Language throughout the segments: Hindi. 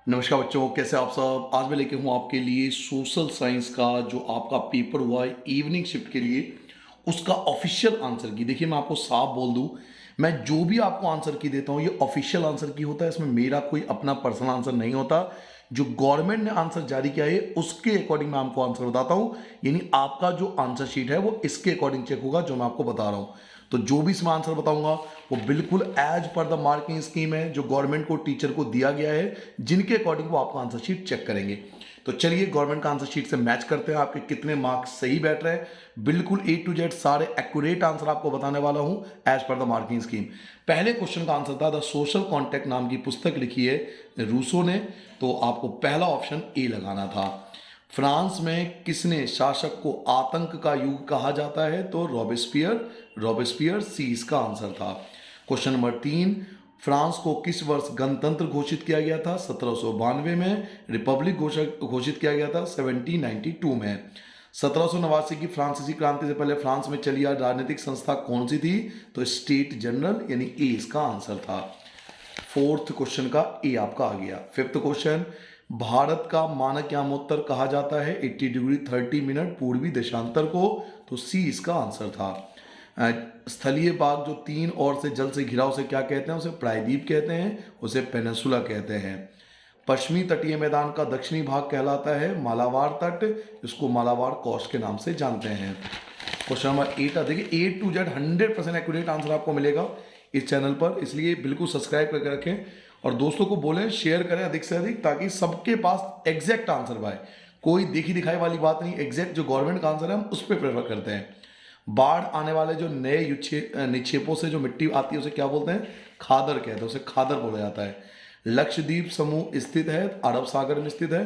नमस्कार बच्चों, कैसे आप सब। आज मैं लेके हूँ आपके लिए सोशल साइंस का जो आपका पेपर हुआ है इवनिंग शिफ्ट के लिए, उसका ऑफिशियल आंसर की। देखिए, मैं आपको साफ बोल दूँ, मैं जो भी आपको आंसर की देता हूँ ये ऑफिशियल आंसर की होता है। इसमें मेरा कोई अपना पर्सनल आंसर नहीं होता। जो गवर्नमेंट ने आंसर जारी किया है उसके अकॉर्डिंग मैं आपको आंसर बताता हूँ। यानी आपका जो आंसर शीट है वो इसके अकॉर्डिंग चेक होगा जो मैं आपको बता रहा हूँ। तो जो भी इसमें आंसर बताऊंगा वो बिल्कुल as per the marking scheme है जो गवर्नमेंट को टीचर को दिया गया है, जिनके अकॉर्डिंग वो आपका आंसर शीट चेक करेंगे। तो चलिए गवर्नमेंट का आंसर शीट से मैच करते हैं आपके कितने मार्क्स सही बैठ रहे हैं। बिल्कुल ए टू जेड सारे एक्यूरेट आंसर आपको बताने वाला हूं as per the marking scheme. पहले क्वेश्चन का आंसर था द सोशल कॉन्ट्रैक्ट नाम की पुस्तक लिखी है रूसो ने, तो आपको पहला ऑप्शन ए लगाना था। फ्रांस में किसने शासक को आतंक का युग कहा जाता है, तो रॉबेस्पियर। रॉबेस्पियर सी इसका आंसर था। क्वेश्चन नंबर 3, फ्रांस को किस वर्ष गणतंत्र घोषित किया गया था, 1792 में। रिपब्लिक घोषित किया गया था 1792 में। 1789 की फ्रांसीसी क्रांति से पहले फ्रांस में चली आ राजनीतिक संस्था कौन सी थी, तो स्टेट जनरल यानी ए इसका आंसर था। फोर्थ क्वेश्चन का ए आपका आ गया। फिफ्थ क्वेश्चन, भारत का मानक यामोत्तर कहा जाता है 80 डिग्री 30 मिनट पूर्वी देशांतर को, तो सी इसका आंसर था। स्थलीय भाग जो तीन ओर से जल से घिरा उसे क्या कहते हैं, उसे प्रायद्वीप कहते हैं, उसे पेनिनसुला कहते हैं। पश्चिमी तटीय मैदान का दक्षिणी भाग कहलाता है मालाबार तट, इसको मालाबार कोस्ट के नाम से जानते हैं। क्वेश्चन नंबर 8 देखिए, ए टू जेड 100% एक्यूरेट आंसर आपको मिलेगा इस चैनल पर, इसलिए बिल्कुल सब्सक्राइब करके रखें और दोस्तों को बोलें शेयर करें अधिक से अधिक, ताकि सबके पास एग्जैक्ट आंसर पाए। कोई देखी दिखाई वाली बात नहीं, एग्जैक्ट जो गवर्नमेंट का आंसर है हम उस पर प्रेफर करते हैं। बाढ़ आने वाले जो नए निक्षेपों से जो मिट्टी आती है उसे क्या बोलते हैं, खादर कहते हैं, उसे खादर बोला जाता है। लक्षद्वीप समूह स्थित है अरब सागर में स्थित है।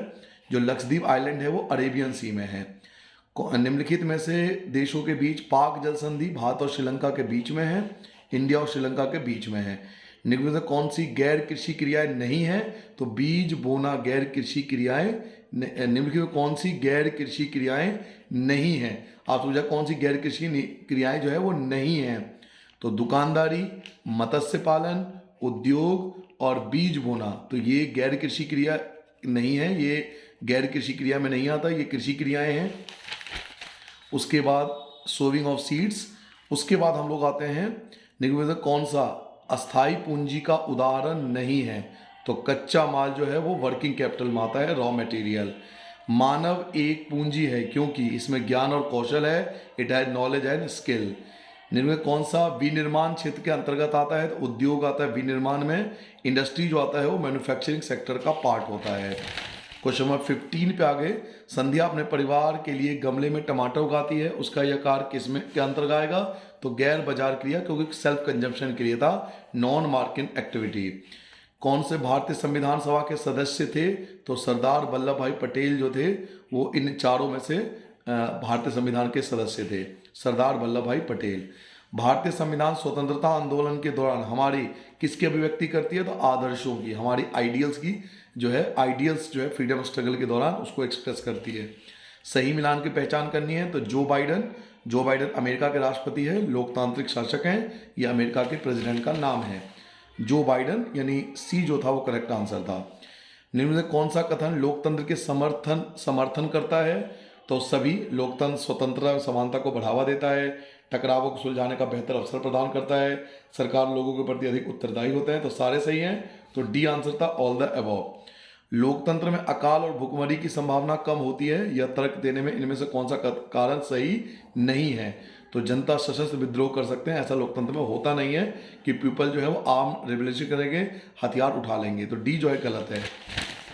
जो लक्षद्वीप आइलैंड है वो अरेबियन सी में है। निम्नलिखित में से देशों के बीच पाक जल संधि भारत और श्रीलंका के बीच में है, इंडिया और श्रीलंका के बीच में है। निम्नलिखित में कौन सी गैर कृषि क्रियाएं नहीं है, तो बीज बोना गैर कृषि क्रियाएं। निम्नलिखित में कौन सी गैर कृषि क्रियाएं नहीं है, आप सोचा कौन सी गैर कृषि क्रियाएं जो है वो नहीं है, तो दुकानदारी, मत्स्य पालन, उद्योग और बीज बोना, तो ये गैर कृषि क्रिया नहीं है, ये गैर कृषि क्रिया में नहीं आता, ये कृषि क्रियाएं हैं। उसके बाद सोविंग ऑफ सीड्स। उसके बाद हम लोग आते हैं निम्नलिखित में कौन सा अस्थाई पूंजी का उदाहरण नहीं है, तो कच्चा माल जो है वो वर्किंग कैपिटल में आता है, रॉ मटेरियल। मानव एक पूंजी है क्योंकि इसमें ज्ञान और कौशल है, it has knowledge and skill. निम्न में कौन सा विनिर्माण क्षेत्र के अंतर्गत आता है, तो उद्योग आता है विनिर्माण में। इंडस्ट्री जो आता है वो मैन्युफैक्चरिंग सेक्टर का पार्ट होता है। क्वेश्चन नंबर 15 पे आ गए। संध्या अपने परिवार के लिए गमले में टमाटर उगाती है, उसका यह कार्य किस में के अंतर्गत आएगा, तो गैर बाजार क्रिया, क्योंकि सेल्फ कंजम्पशन के लिए था, नॉन मार्केट एक्टिविटी। कौन से भारतीय संविधान सभा के सदस्य थे, तो सरदार वल्लभ भाई पटेल जो थे वो इन चारों में से भारतीय संविधान के सदस्य थे, सरदार वल्लभ भाई पटेल। भारतीय संविधान स्वतंत्रता आंदोलन के दौरान हमारी किसकी अभिव्यक्ति करती है, तो आदर्शों की, हमारी आइडियल्स की जो है, आइडियल्स जो है फ्रीडम स्ट्रगल के दौरान उसको एक्सप्रेस करती है। सही मिलान की पहचान करनी है, तो जो बाइडन अमेरिका के राष्ट्रपति है, लोकतांत्रिक शासक हैं, यह अमेरिका के प्रेसिडेंट का नाम है जो बाइडन, यानी सी जो था वो करेक्ट आंसर था। निम्न में कौन सा कथन लोकतंत्र के समर्थन करता है, तो सभी। लोकतंत्र स्वतंत्रता और समानता को बढ़ावा देता है, टकरावों को सुलझाने का बेहतर अवसर प्रदान करता है, सरकार लोगों के प्रति अधिक उत्तरदायी होते हैं, तो सारे सही हैं, तो डी आंसर था ऑल द अबव। लोकतंत्र में अकाल और भुखमरी की संभावना कम होती है, यह तर्क देने में इनमें से कौन सा कारण सही नहीं है, तो जनता सशस्त्र विद्रोह कर सकते हैं, ऐसा लोकतंत्र में होता नहीं है कि पीपल जो है वो आर्म रेवोल्यूशन करेंगे, हथियार उठा लेंगे, तो डी जो है गलत है।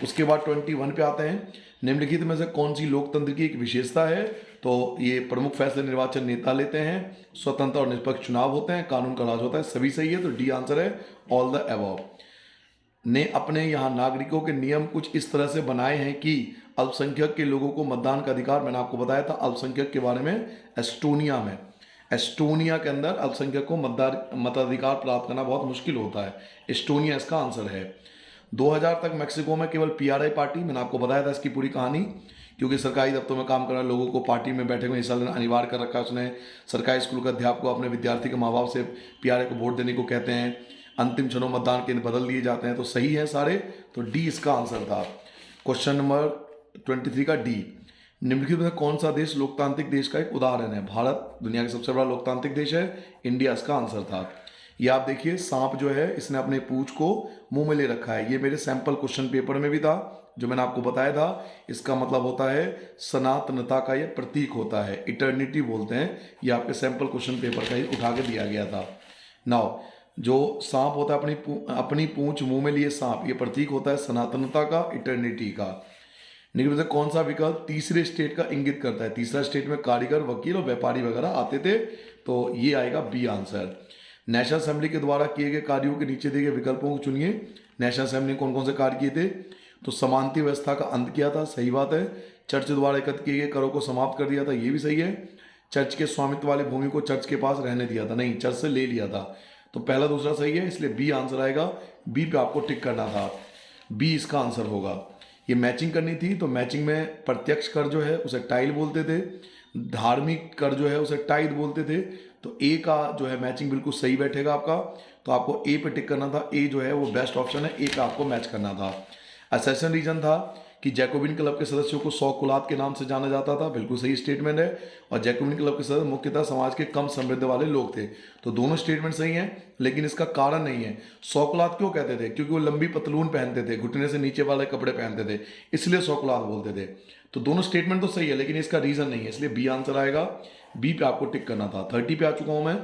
उसके बाद 21 पे आते हैं। निम्नलिखित में से कौन सी लोकतंत्र की एक विशेषता है, तो ये प्रमुख फैसले निर्वाचन नेता लेते हैं, स्वतंत्र और निष्पक्ष चुनाव होते हैं, कानून का राज होता है, सभी सही है, तो डी आंसर है ऑल द अबव। ने अपने यहाँ नागरिकों के नियम कुछ इस तरह से बनाए हैं कि अल्पसंख्यक के लोगों को मतदान का अधिकार, मैंने आपको बताया था अल्पसंख्यक के बारे में, एस्टोनिया के अंदर अल्पसंख्यक को मताधिकार प्राप्त करना बहुत मुश्किल होता है, एस्टोनिया इसका आंसर है। 2000 तक मेक्सिको में केवल पीआरआई पार्टी, मैंने आपको बताया था इसकी पूरी कहानी, क्योंकि सरकारी दफ्तरों में काम कर रहे लोगों को पार्टी में बैठे हुए हिस्सा लेना अनिवार्य कर रखा है उसने। सरकारी स्कूल का अध्यापक को अपने विद्यार्थी के माँ बाप से पीआरआई को वोट देने को कहते हैं। अंतिम क्षणों मतदान केंद्र बदल दिए जाते हैं। तो सही है सारे, तो डी इसका आंसर था। क्वेश्चन नंबर 23 का डी, निम्नलिखित में कौन सा देश लोकतांत्रिक देश का एक उदाहरण है? भारत दुनिया का सबसे बड़ा लोकतांत्रिक देश है, इंडिया इसका आंसर था। ये आप देखिए सांप जो है इसने अपने पूंछ को मुंह में ले रखा है। ये मेरे सैंपल क्वेश्चन पेपर में भी था जो मैंने आपको बताया था। इसका मतलब होता है सनातनता का ये प्रतीक होता है, इटर्निटी बोलते हैं। ये आपके सैंपल क्वेश्चन पेपर का ही उठा के दिया गया था। नाउ जो सांप होता है अपनी पूंछ मुंह में लिए सांप, ये प्रतीक होता है सनातनता का, इटर्निटी का। निम्न में से कौन सा विकल्प तीसरे स्टेट का इंगित करता है? तीसरा स्टेट में कारीगर, वकील और व्यापारी वगैरह आते थे, तो ये आएगा बी आंसर। नेशनल असेंबली के द्वारा किए गए कार्यों के नीचे दिए गए विकल्पों को चुनिए। नेशनल असेंबली ने कौन कौन से कार्य किए थे? तो समानता व्यवस्था का अंत किया था, सही बात है। चर्च द्वारा एकत्र किए गए करों को समाप्त कर दिया था, ये भी सही है। चर्च के स्वामित्व वाली भूमि को चर्च के पास रहने दिया था, नहीं, चर्च से ले लिया था। तो पहला दूसरा सही है, इसलिए बी आंसर आएगा। बी पे आपको टिक करना था, बी इसका आंसर होगा। ये मैचिंग करनी थी, तो मैचिंग में प्रत्यक्ष कर जो है उसे टाइल बोलते थे, धार्मिक कर जो है उसे टाइद बोलते थे। तो ए का जो है मैचिंग बिल्कुल सही बैठेगा आपका, तो आपको ए पे टिक करना था। ए जो है वो बेस्ट ऑप्शन है, ए पे आपको मैच करना था। असेसन रीजन था कि जैकोबिन क्लब के सदस्यों को 100 कुलात के नाम से जाना जाता था, बिल्कुल सही स्टेटमेंट है। और जैकोबिन क्लब के सदस्य मुख्यतः समाज के कम समृद्ध वाले लोग थे, तो दोनों स्टेटमेंट सही हैं, लेकिन इसका कारण नहीं है। 100 कुलात क्यों कहते थे? क्योंकि वो लंबी पतलून पहनते थे, घुटने से नीचे वाले कपड़े पहनते थे, इसलिए 100 कुलात बोलते थे। तो दोनों स्टेटमेंट तो सही है, लेकिन इसका रीजन नहीं है, इसलिए बी आंसर आएगा। बी पे आपको टिक करना था। 30 पे आ चुका हूं मैं।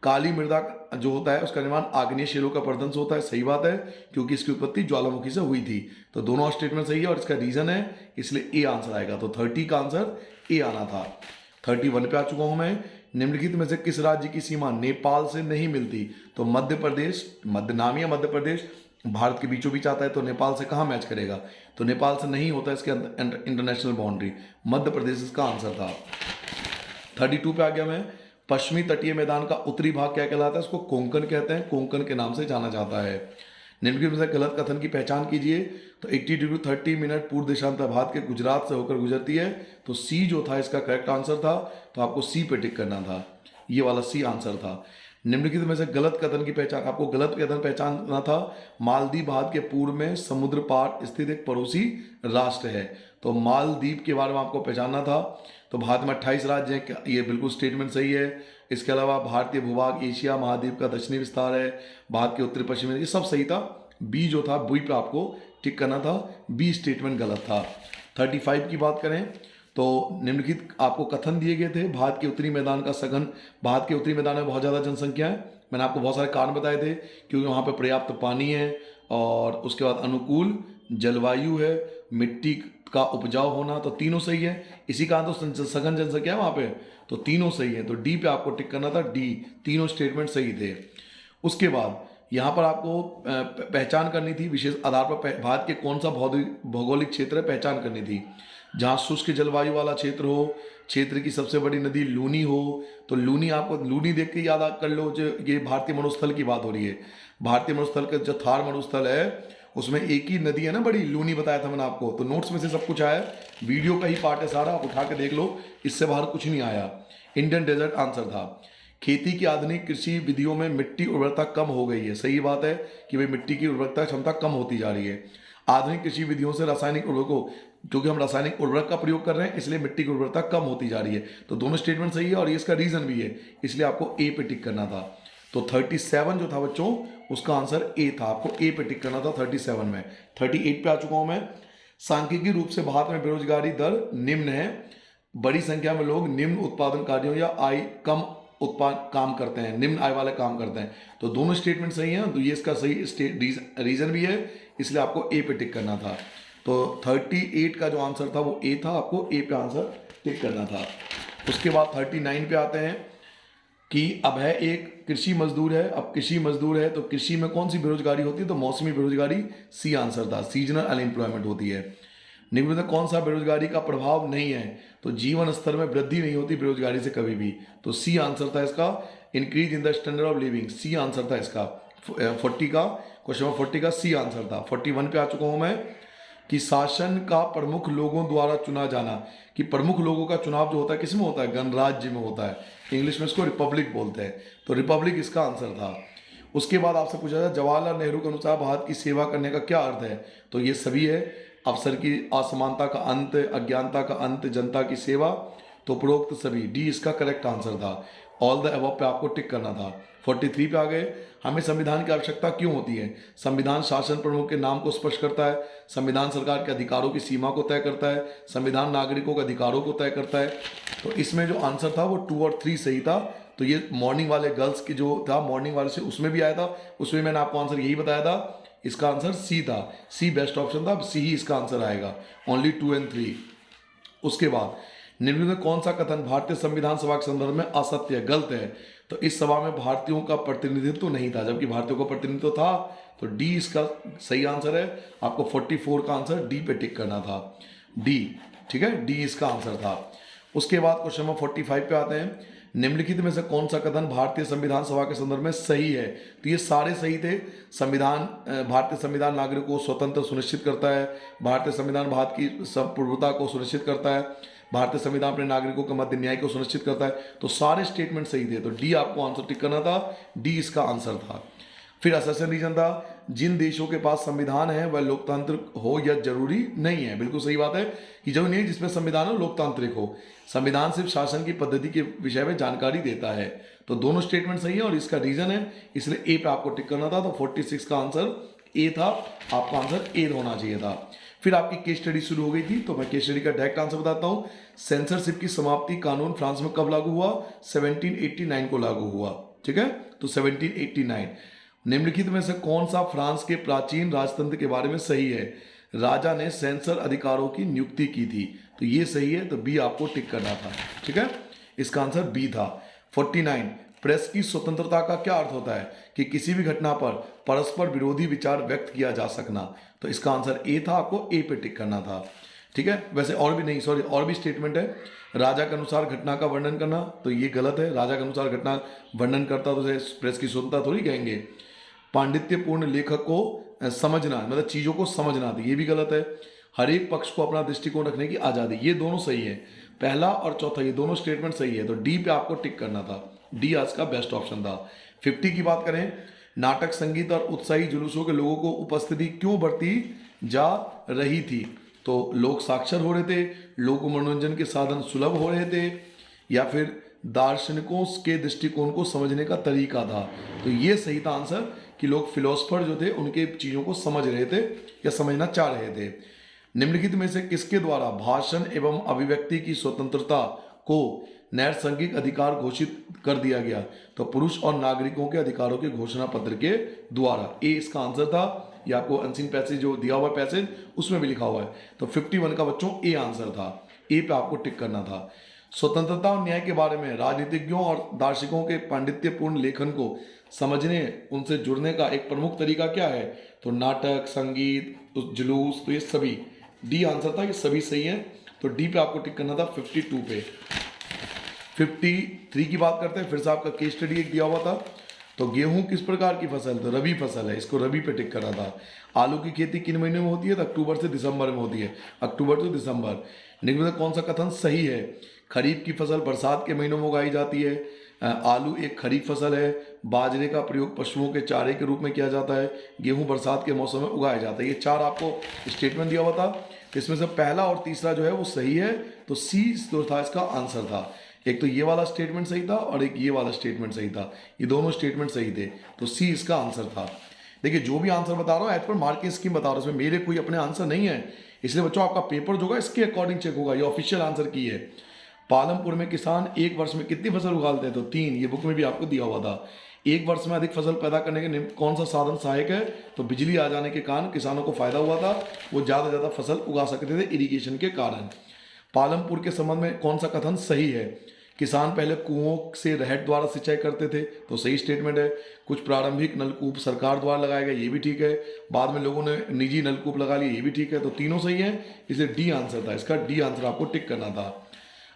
काली मृदा जो होता है उसका निर्माण आग्नेय शिलाओं का पर्दन से होता है, सही बात है, क्योंकि इसकी उत्पत्ति ज्वालामुखी से हुई थी। तो दोनों स्टेटमेंट सही है और इसका रीजन है, इसलिए ए आंसर आएगा। तो 30 का आंसर ए आना था। 31 पे आ चुका हूं मैं। निम्नलिखित में से किस राज्य की सीमा नेपाल से नहीं मिलती? तो मध्य प्रदेश, मध्य नाम या मध्य प्रदेश भारत के बीचों बीच आता है, तो नेपाल से कहाँ मैच करेगा? तो नेपाल से नहीं होता इसके इंटरनेशनल बाउंड्री, मध्य प्रदेश इसका आंसर था। 32 पे आ गया मैं। पश्चिमी तटीय मैदान का उत्तरी भाग क्या कहलाता है? इसको कोंकण कहते हैं, कोंकण के नाम से जाना जाता है। निम्नलिखित में से गलत कथन की पहचान कीजिए। तो 80 डिग्री 30 मिनट पूर्व देशांतर भारत के गुजरात से होकर गुजरती है, तो सी जो था इसका करेक्ट आंसर था, तो आपको सी पे टिक करना था, ये वाला सी आंसर था। निम्नलिखित में से गलत कथन की पहचान, आपको गलत कथन पहचानना था। मालदीव भारत के पूर्व में समुद्र पार स्थित एक पड़ोसी राष्ट्र है, तो मालदीव के बारे में आपको पहचानना था। तो भारत में 28 राज्य हैं, ये बिल्कुल स्टेटमेंट सही है। इसके अलावा भारतीय भूभाग एशिया महाद्वीप का दक्षिणी विस्तार है, भारत के उत्तरी पश्चिमी, ये सब सही था। बी जो था, बी पे आपको टिक करना था, बी स्टेटमेंट गलत था। 35 की बात करें तो निम्नलिखित आपको कथन दिए गए थे। भारत के उत्तरी मैदान का सघन, भारत के उत्तरी मैदान में बहुत ज़्यादा जनसंख्या है, मैंने आपको बहुत सारे कारण बताए थे, क्योंकि वहाँ पे पर्याप्त पानी है और उसके बाद अनुकूल जलवायु है, मिट्टी का उपजाऊ होना, तो तीनों सही है। इसी कारण तो सघन जनसंख्या है वहाँ पे, तो तीनों सही है। तो डी पे आपको टिक करना था, डी, तीनों स्टेटमेंट सही थे। उसके बाद यहाँ पर आपको पहचान करनी थी विशेष आधार पर, भारत के कौन सा भौगोलिक क्षेत्र है पहचान करनी थी। जहाँ शुष्क जलवायु वाला क्षेत्र हो, क्षेत्र की सबसे बड़ी नदी लूनी हो, तो लूनी, आपको लूनी देख के याद कर लो, जो ये भारतीय मरुस्थल की बात हो रही है। भारतीय मरुस्थल का जो थार मरुस्थल है उसमें एक ही नदी है ना बड़ी, लूनी बताया था मैंने आपको, तो नोट्स में से सब कुछ आया, वीडियो का ही पार्ट है सारा, आप उठा के देख लो, इससे बाहर कुछ नहीं आया। इंडियन डेजर्ट आंसर था। खेती की आधुनिक कृषि विधियों में मिट्टी उर्वरता कम हो गई है, सही बात है कि भाई मिट्टी की उर्वरता क्षमता कम होती जा रही है। आधुनिक कृषि विधियों से रासायनिक उर्वरकों, क्योंकि हम रासायनिक उर्वरक का प्रयोग कर रहे हैं इसलिए मिट्टी की उर्वरता कम होती जा रही है, तो दोनों स्टेटमेंट सही है और ये इसका रीजन भी है, इसलिए आपको ए पे टिक करना था। तो 37 जो था बच्चों उसका आंसर ए था, आपको ए पे टिक करना था 37 में। 38 पे आ चुका हूं मैं। सांख्यिकी रूप से भारत में बेरोजगारी दर निम्न है, बड़ी संख्या में लोग निम्न उत्पादन कार्यों या आय कम उत्पाद काम करते हैं, निम्न आय वाले काम करते हैं, तो दोनों स्टेटमेंट सही हैं, तो ये इसका सही रीजन भी है, इसलिए आपको ए पे टिक करना था। तो 38 का जो आंसर था वो ए था, आपको ए पे आंसर टिक करना था। उसके बाद 39 पे आते हैं कि अब है एक कृषि मजदूर है। अब कृषि मजदूर है तो कृषि में कौन सी बेरोजगारी होती है? तो मौसमी बेरोजगारी, सी आंसर था, सीजनल अनएम्प्लॉयमेंट होती है। निम्न में कौन सा बेरोजगारी का प्रभाव नहीं है? तो जीवन स्तर में वृद्धि नहीं होती बेरोजगारी से कभी भी, तो सी आंसर था इसका, increase in the standard of living, C answer था इसका। 40 का क्वेश्चन नंबर 40 का सी आंसर था। 41 पे आ चुका हूं मैं कि शासन का प्रमुख लोगों द्वारा चुना जाना, कि प्रमुख लोगों का चुनाव जो होता है किस में होता है? गणराज्य में होता है, इंग्लिश में इसको रिपब्लिक बोलते हैं, तो रिपब्लिक इसका आंसर था। उसके बाद आपसे पूछा जाए जवाहरलाल नेहरू के अनुसार भारत की सेवा करने का क्या अर्थ है, तो ये सभी है। अवसर की असमानता का अंत, अज्ञानता का अंत, जनता की सेवा, तो उपरोक्त सभी, डी इसका करेक्ट आंसर था। ऑल द अबव पे आपको टिक करना था। 43 पे आ गए, हमें संविधान की आवश्यकता क्यों होती है। संविधान शासन प्रमुख के नाम को स्पष्ट करता है, संविधान सरकार के अधिकारों की सीमा को तय करता है, संविधान नागरिकों के अधिकारों को तय करता है। तो इसमें जो आंसर था वो 2 और 3 सही था। तो ये मॉर्निंग वाले गर्ल्स की जो था, मॉर्निंग वाले से उसमें भी आया था, उसमें मैंने आपको आंसर यही बताया था। इसका आंसर सी था, सी बेस्ट ऑप्शन था, सी ही इसका आंसर आएगा। ओनली 2 और 3। उसके बाद निम्न में कौन सा कथन भारतीय संविधान सभा के संदर्भ में असत्य है, गलत है। तो इस सभा में भारतीयों का प्रतिनिधित्व नहीं था, जबकि भारतीयों का प्रतिनिधित्व था। तो डी इसका सही आंसर है। आपको 44 का आंसर डी पे टिक करना था, डी। ठीक है, डी इसका आंसर था। उसके बाद क्वेश्चन नंबर 45 पे आते हैं। निम्नलिखित में से कौन सा कथन भारतीय संविधान सभा के संदर्भ में सही है। तो ये सारे सही थे। भारतीय संविधान नागरिकों को स्वतंत्र सुनिश्चित करता है, भारतीय संविधान भारत की संप्रभुता को सुनिश्चित करता है, भारतीय संविधान अपने नागरिकों के मध्य न्याय को सुनिश्चित करता है। तो सारे स्टेटमेंट सही थे। तो डी आपको आंसर टिक करना था, डी इसका आंसर था। फिर असर्शन रीजन था, जिन देशों के पास संविधान है वह लोकतंत्र हो या जरूरी नहीं है। बिल्कुल सही बात है कि जरूरी नहीं जिसमें संविधान हो लोकतांत्रिक हो। संविधान सिर्फ शासन की पद्धति के विषय में जानकारी देता है। तो दोनों स्टेटमेंट सही है और इसका रीजन है, इसलिए ए पे आपको टिक करना था। तो 46 का आंसर ए था, आपका आंसर ए होना चाहिए था। फिर आपकी केस स्टडी शुरू हो गई थी, तो मैं केस स्टडी का डायरेक्ट आंसर बताता हूँ। सेंसरशिप की समाप्ति कानून फ्रांस में कब लागू हुआ, 1789 को लागू हुआ। ठीक है, तो 1789। निम्नलिखित में से कौन सा फ्रांस के प्राचीन राजतंत्र के बारे में सही है। राजा ने सेंसर अधिकारों की नियुक्ति की थी, तो ये सही है। तो बी आपको टिक करना था। ठीक है, इसका आंसर बी था। 49, प्रेस की स्वतंत्रता का क्या अर्थ होता है कि किसी भी घटना पर परस्पर विरोधी विचार व्यक्त किया जा सकना। तो इसका आंसर ए था, आपको ए पे टिक करना था। ठीक है, वैसे और भी नहीं, सॉरी, और भी स्टेटमेंट है। राजा के अनुसार घटना का वर्णन करना, तो ये गलत है। राजा के अनुसार घटना वर्णन करता तो उसे प्रेस की स्वतंत्रता थोड़ी कहेंगे। पांडित्यपूर्ण लेखक को समझना, मतलब चीज़ों को समझना, तो ये भी गलत है। हर एक पक्ष को अपना दृष्टिकोण रखने की आज़ादी, ये दोनों सही है। पहला और चौथा ये दोनों स्टेटमेंट सही है। तो डी पे आपको टिक करना था, डी आज का बेस्ट ऑप्शन था। 50 की बात करें, नाटक, संगीत और उत्साही जुलूसों के लोगों को उपस्थिति क्यों बढ़ती जा रही थी। तो लोग साक्षर हो रहे थे, लोगों को मनोरंजन के साधन सुलभ हो रहे थे, या फिर दार्शनिकों के दृष्टिकोण को समझने का तरीका था। तो ये सही था आंसर कि लोग फिलोसफर जो थे उनके चीज़ों को समझ रहे थे या समझना चाह रहे थे। निम्नलिखित में से किसके द्वारा भाषण एवं अभिव्यक्ति की स्वतंत्रता को नैसर्गिक अधिकार घोषित कर दिया गया। तो पुरुष और नागरिकों के अधिकारों के घोषणा पत्र के द्वारा, ए इसका आंसर था। या आपको अनसीन पैसेज जो दिया हुआ पैसेज उसमें भी लिखा हुआ है। तो 51 का बच्चों ए आंसर था, ए पे आपको टिक करना था। स्वतंत्रता और न्याय के बारे में राजनीतिज्ञों और दार्शनिकों के पांडित्यपूर्ण लेखन को समझने, उनसे जुड़ने का एक प्रमुख तरीका क्या है। तो नाटक, संगीत, जुलूस, तो ये सभी, डी आंसर था, ये सभी सही है। तो डी पे आपको टिक करना था 52 पे। 53 की बात करते हैं, फिर से आपका केस स्टडी एक दिया हुआ था। तो गेहूं किस प्रकार की फसल, तो रबी फसल है, इसको रबी पे टिक करना था। आलू की खेती किन महीने में होती है, तो अक्टूबर से दिसंबर में होती है, अक्टूबर से दिसंबर। निम्न में कौन सा कथन सही है। खरीफ की फसल बरसात के महीनों में उगाई जाती है, आलू एक खरीफ फसल है, बाजरे का प्रयोग पशुओं के चारे के रूप में किया जाता है, गेहूं बरसात के मौसम में उगाया जाता है। ये चार आपको स्टेटमेंट दिया हुआ था, इसमें से पहला और तीसरा जो है वो सही है। तो सी जो था इसका आंसर था। एक तो ये वाला स्टेटमेंट सही था और एक ये वाला स्टेटमेंट सही था, ये दोनों स्टेटमेंट सही थे। तो सी इसका आंसर था। देखिए जो भी आंसर बता रहा हूँ एज पर मार्किंग स्कीम बता रहा हूँ, इसमें मेरे कोई अपने आंसर नहीं है, इसलिए बच्चों आपका पेपर जो होगा इसके अकॉर्डिंग चेक होगा। ये ऑफिशियल आंसर की है। पालमपुर में किसान एक वर्ष में कितनी फसल उगाते हैं, तो 3, ये बुक में भी आपको दिया हुआ था। एक वर्ष में अधिक फसल पैदा करने के कौन सा साधन सहायक है, तो बिजली आ जाने के कारण किसानों को फायदा हुआ था, वो ज़्यादा से ज़्यादा फसल उगा सकते थे इरिगेशन के कारण। पालमपुर के संबंध में कौन सा कथन सही है, किसान पहले कुओं से रहट द्वारा सिंचाई करते थे, तो सही स्टेटमेंट है। कुछ प्रारंभिक नलकूप सरकार द्वारा लगाए गए, ये भी ठीक है। बाद में लोगों ने निजी नलकूप लगा लिए, ये भी ठीक है। तो तीनों सही है, इसलिए डी आंसर था, इसका डी आंसर आपको टिक करना था।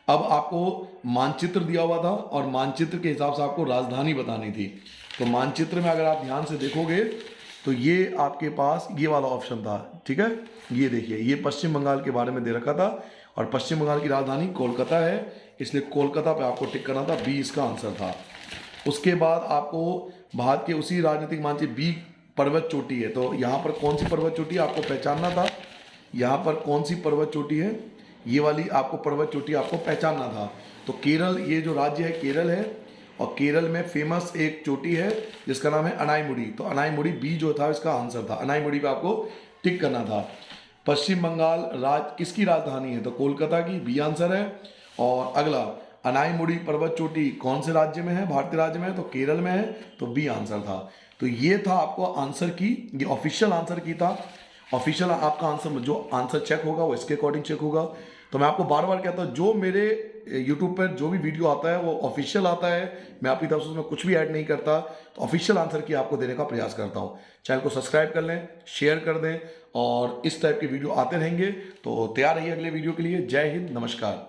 अब आपको मानचित्र दिया हुआ था और मानचित्र के हिसाब से आपको राजधानी बतानी थी। तो मानचित्र में अगर आप ध्यान से देखोगे तो ये आपके पास ये वाला ऑप्शन था, ठीक है। ये देखिए, ये पश्चिम बंगाल के बारे में दे रखा था और पश्चिम बंगाल की राजधानी कोलकाता है, इसलिए कोलकाता पे आपको टिक करना था, बी इसका आंसर था। उसके बाद आपको भारत के उसी राजनीतिक मानचित्र बी पर्वत चोटी है, तो यहाँ पर कौन सी पर्वत चोटी है आपको पहचानना था। यहाँ पर कौन सी पर्वत चोटी है, ये वाली आपको पर्वत चोटी आपको पहचानना था। तो केरल, ये जो राज्य है केरल है, और केरल में फेमस एक चोटी है जिसका नाम है अनाईमुड़ी। तो अनाईमुड़ी बी जो था इसका आंसर था, अनाईमुड़ी पे आपको टिक करना था। पश्चिम बंगाल किसकी राजधानी है, तो कोलकाता की, बी आंसर है। और अगला, अनाईमुड़ी पर्वत चोटी कौन से राज्य में है, भारतीय राज्य में है, तो केरल में है, तो बी आंसर था। तो ये था आपको आंसर की, ये ऑफिशियल आंसर की था। ऑफिशियल आपका आंसर, जो आंसर चेक होगा वो इसके अकॉर्डिंग चेक होगा। तो मैं आपको बार बार कहता हूँ, जो मेरे यूट्यूब पर जो भी वीडियो आता है वो ऑफिशियल आता है, मैं अपनी तरफ से उसमें कुछ भी ऐड नहीं करता। तो ऑफिशियल आंसर की आपको देने का प्रयास करता हूँ। चैनल को सब्सक्राइब कर लें, शेयर कर दें, और इस टाइप के वीडियो आते रहेंगे। तो तैयार रहिए अगले वीडियो के लिए। जय हिंद, नमस्कार।